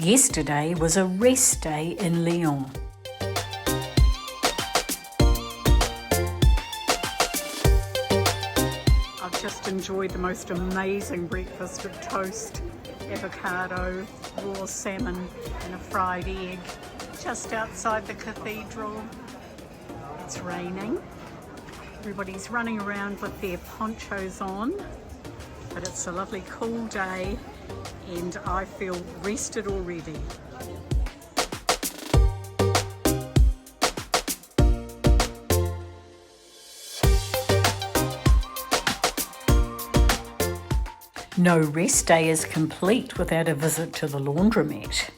Yesterday was a rest day in Lyon. I've just enjoyed the most amazing breakfast of toast, avocado, raw salmon and a fried egg just outside the cathedral. It's raining. Everybody's running around with their ponchos on, but it's a lovely cool day and I feel rested already. No rest day is complete without a visit to the laundromat.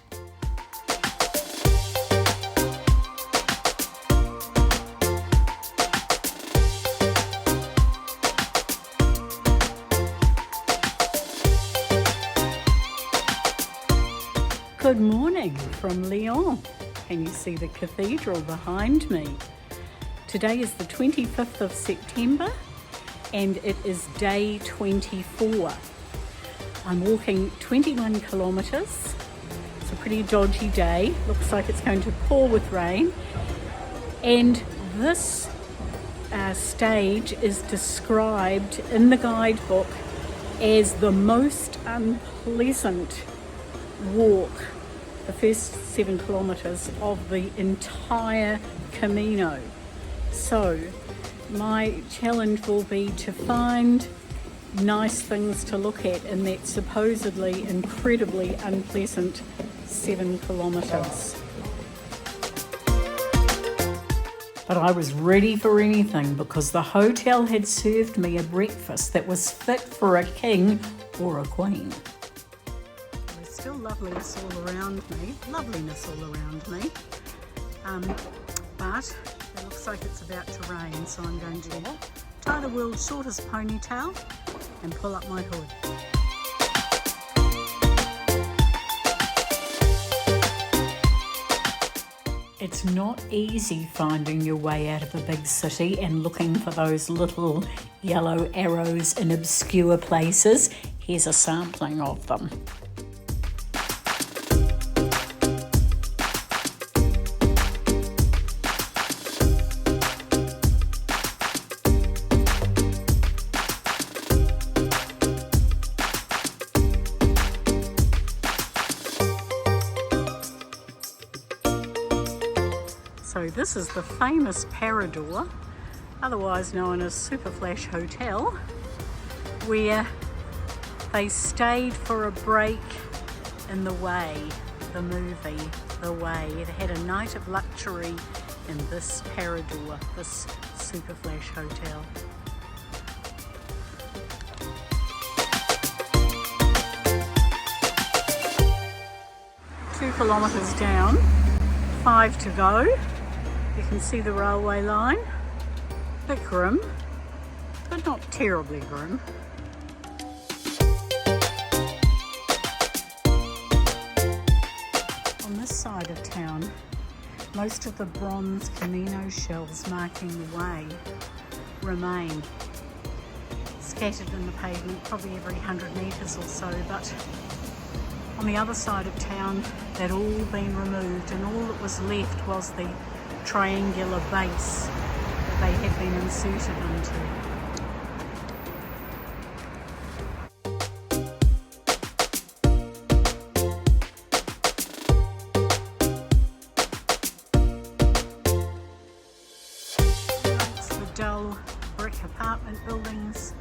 Good morning from Lyon. Can you see the cathedral behind me? Today is the 25th of September and it is day 24. I'm walking 21 kilometres. It's a pretty dodgy day. Looks like it's going to pour with rain. And this stage is described in the guidebook as the most unpleasant walk, the first 7 kilometres of the entire Camino. So my challenge will be to find nice things to look at in that supposedly incredibly unpleasant 7 kilometres. But I was ready for anything because the hotel had served me a breakfast that was fit for a king or a queen. There's still loveliness all around me, but it looks like it's about to rain, so I'm going to tie the world's shortest ponytail and pull up my hood. It's not easy finding your way out of a big city and looking for those little yellow arrows in obscure places. Here's a sampling of them. So this is the famous Parador, otherwise known as Super Flash Hotel, where they stayed for a break in The Way, the movie The Way. They had a night of luxury in this Parador, this Super Flash Hotel. Two kilometres down, 5 to go. You can see the railway line, a bit grim, but not terribly grim. On this side of town, most of the bronze Camino shells marking the way remain, scattered in the pavement probably every 100 metres or so, but on the other side of town they'd all been removed and all that was left was the triangular base that they had been inserted into. Amongst the dull brick apartment buildings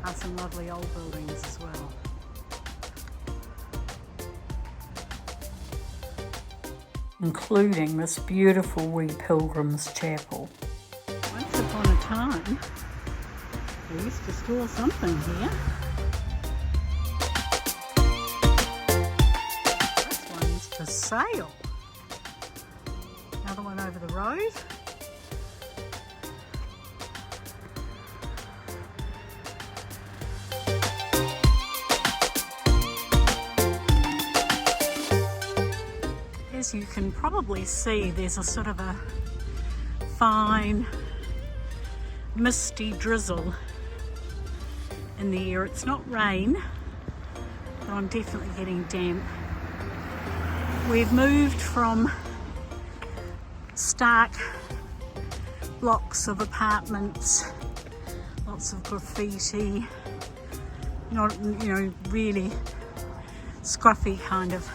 are some lovely old buildings as well. Including this beautiful wee pilgrims chapel. Once upon a time, we used to store something here. This one's for sale. Another one over the road. As you can probably see, there's a sort of a fine misty drizzle in the air. It's not rain, but I'm definitely getting damp. We've moved from stark blocks of apartments, lots of graffiti, not, really scruffy kind of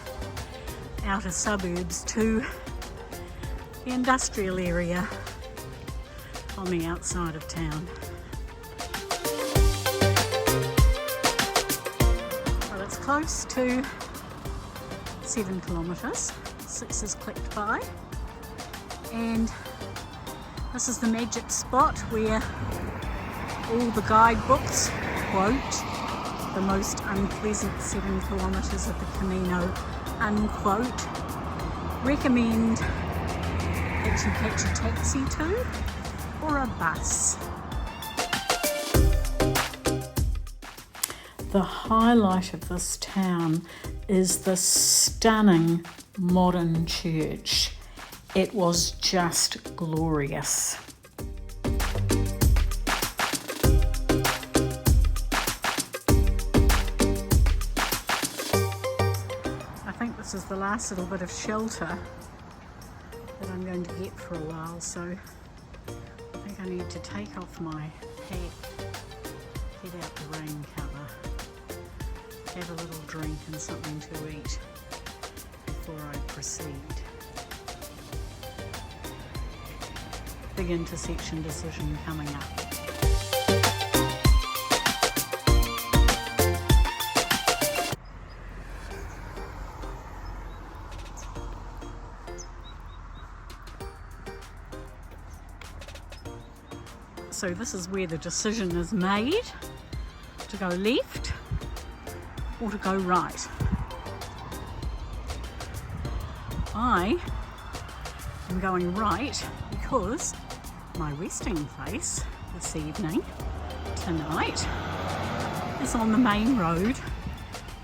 outer suburbs, to the industrial area on the outside of town. Well, it's close to 7 kilometres, 6 is clicked by, and this is the magic spot where all the guidebooks quote the most unpleasant 7 kilometres of the Camino, unquote, recommend that you catch a taxi to, or a bus. The highlight of this town is the stunning modern church. It was just glorious. I think this is the last little bit of shelter that I'm going to get for a while, so I think I need to take off my hat, get out the rain cover, have a little drink and something to eat before I proceed. Big intersection decision coming up. So this is where the decision is made to go left or to go right. I am going right because my resting place this evening, tonight, is on the main road,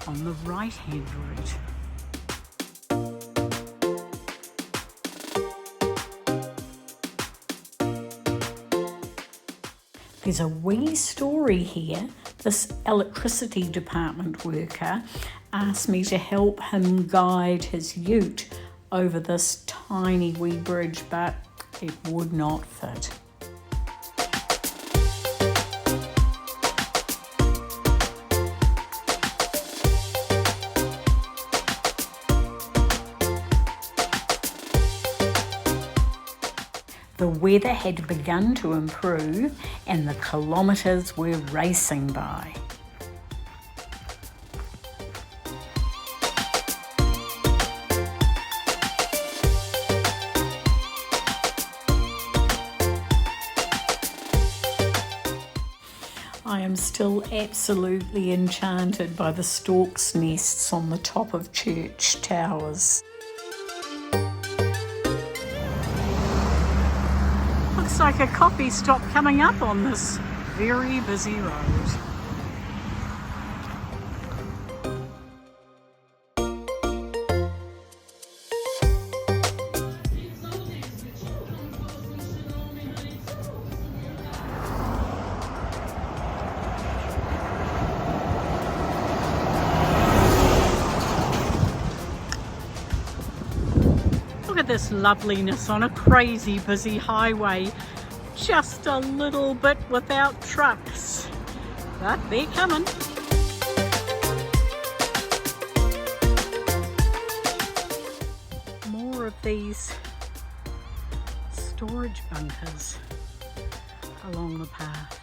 on the right-hand route. There's a wee story here. This electricity department worker asked me to help him guide his ute over this tiny wee bridge, but it would not fit. The weather had begun to improve and the kilometres were racing by. I am still absolutely enchanted by the storks' nests on the top of church towers. Looks like a coffee stop coming up on this very busy road. Look at this loveliness on a crazy busy highway. Just a little bit without trucks, but they're coming. More of these storage bunkers along the path.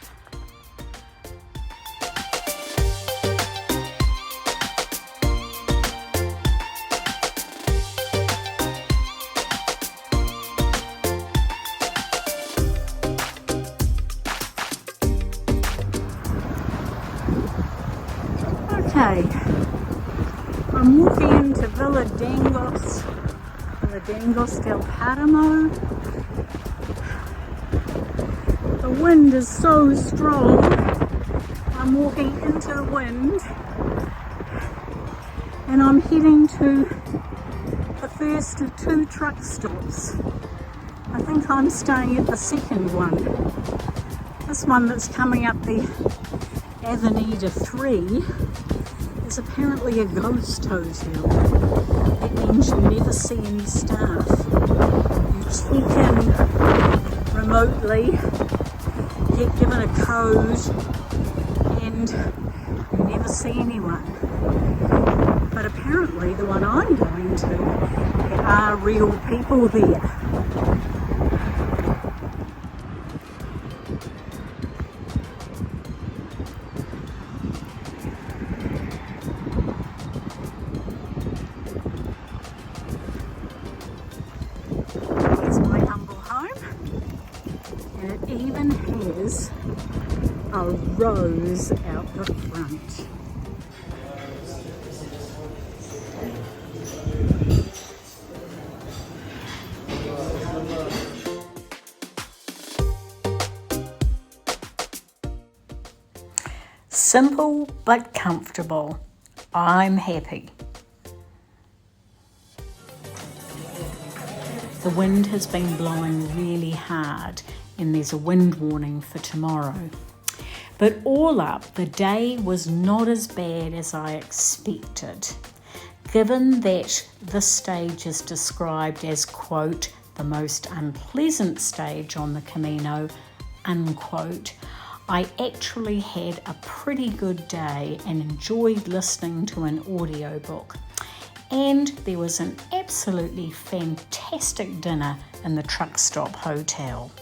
Okay, I'm walking into Villadangos del Páramo. The wind is so strong, I'm walking into the wind and I'm heading to the first of 2 truck stops. I think I'm staying at the second one. This one that's coming up the Avenida 3 is It's apparently a ghost hotel. That means you never see any staff. You check in remotely, get given a code, and you never see anyone. But apparently the one I'm going to, there are real people there. Here's my humble home, and it even has a rose out the front. Simple but comfortable. I'm happy. The wind has been blowing really hard and there's a wind warning for tomorrow. But all up, the day was not as bad as I expected, given that this stage is described as, quote, the most unpleasant stage on the Camino, unquote. I actually had a pretty good day and enjoyed listening to an audiobook. And there was an absolutely fantastic dinner in the truck stop hotel.